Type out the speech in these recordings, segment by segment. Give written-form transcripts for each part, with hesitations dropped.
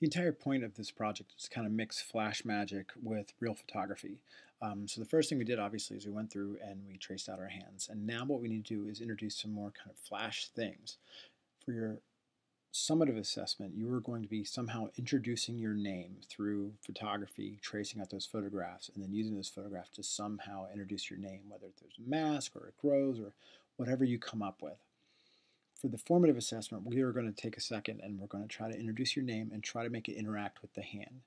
The entire point of this project is kind of mix flash magic with real photography. So the first thing we did, obviously, is we went through and we traced out our hands. And now what we need to do is introduce some more kind of flash things. For your summative assessment, you are going to be somehow introducing your name through photography, tracing out those photographs, and then using those photographs to somehow introduce your name, whether there's a mask or it grows or whatever you come up with. For the formative assessment, we are going to take a second and we're going to try to introduce your name and try to make it interact with the hand.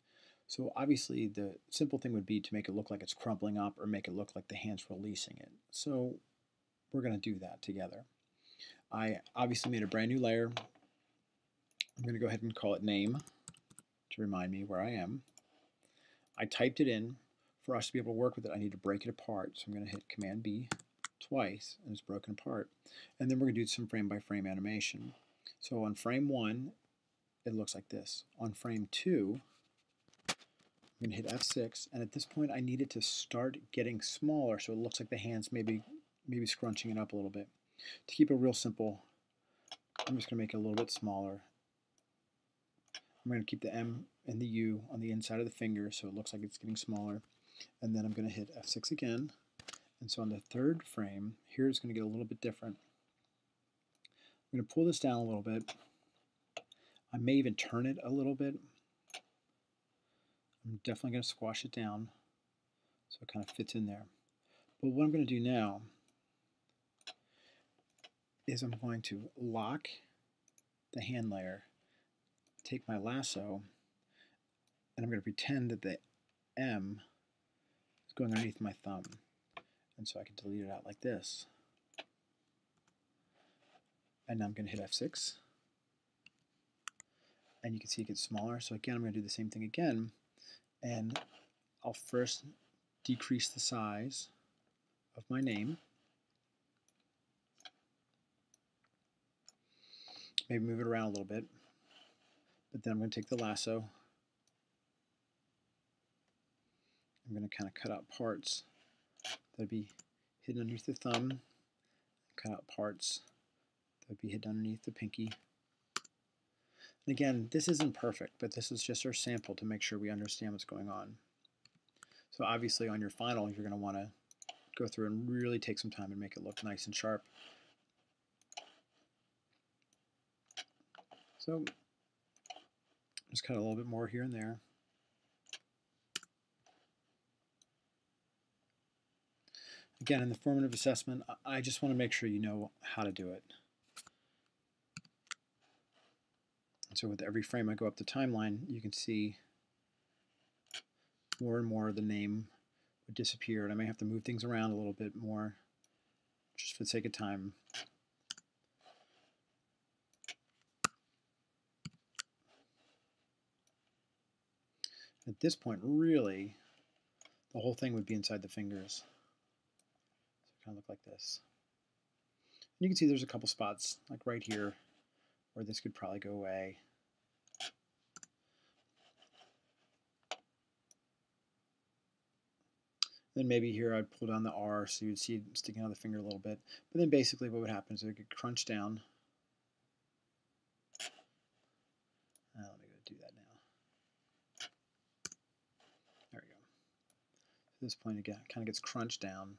So obviously the simple thing would be to make it look like it's crumpling up or make it look like the hand's releasing it. So we're going to do that together. I obviously made a brand new layer. I'm going to go ahead and call it name to remind me where I am. I typed it in. For us to be able to work with it, I need to break it apart. So I'm going to hit Command B twice and it's broken apart. And then we're going to do some frame by frame animation. So on frame 1, it looks like this. On frame 2, I'm going to hit F6, and at this point I need it to start getting smaller so it looks like the hand's maybe scrunching it up a little bit. To keep it real simple, I'm just going to make it a little bit smaller. I'm going to keep the M and the U on the inside of the finger so it looks like it's getting smaller. And then I'm going to hit F6 again. And so on the third frame, here it's going to get a little bit different. I'm going to pull this down a little bit. I may even turn it a little bit. I'm definitely going to squash it down so it kind of fits in there. But what I'm going to do now is I'm going to lock the hand layer, take my lasso, and I'm going to pretend that the M is going underneath my thumb. And so I can delete it out like this. And now I'm going to hit F6. And you can see it gets smaller. So again, I'm going to do the same thing again. And I'll first decrease the size of my name. Maybe move it around a little bit. But then I'm going to take the lasso. I'm going to kind of cut out parts that'd be hidden underneath the thumb. Cut out parts that would be hidden underneath the pinky. And again, this isn't perfect, but this is just our sample to make sure we understand what's going on. So obviously on your final, you're going to want to go through and really take some time and make it look nice and sharp. So just cut a little bit more here and there. Again, in the formative assessment, I just want to make sure you know how to do it. So with every frame I go up the timeline, you can see more and more of the name would disappear, and I may have to move things around a little bit more just for the sake of time. At this point, really, the whole thing would be inside the fingers. So it kind of look like this. And you can see there's a couple spots, like right here, where this could probably go away. Then maybe here I'd pull down the R so you'd see it sticking out of the finger a little bit. But then basically what would happen is it could crunch down. Let me go do that now. There we go. At this point again, it kind of gets crunched down.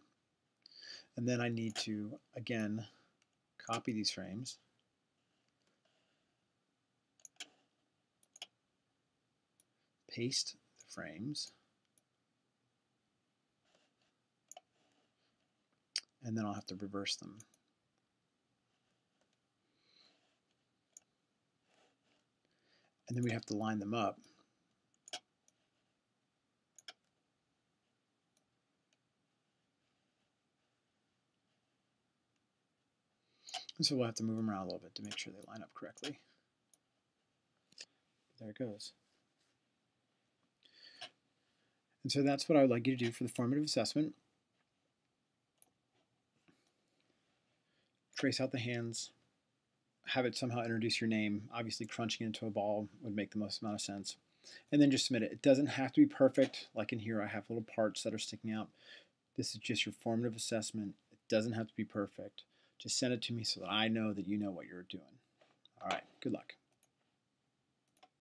And then I need to, again, copy these frames. Paste the frames. And then I'll have to reverse them. And then we have to line them up. And so we'll have to move them around a little bit to make sure they line up correctly. There it goes. And so that's what I would like you to do for the formative assessment. Trace out the hands, have it somehow introduce your name. Obviously crunching it into a ball would make the most amount of sense. And then just submit it. It doesn't have to be perfect. Like in here, I have little parts that are sticking out. This is just your formative assessment. It doesn't have to be perfect. Just send it to me so that I know that you know what you're doing. All right, good luck.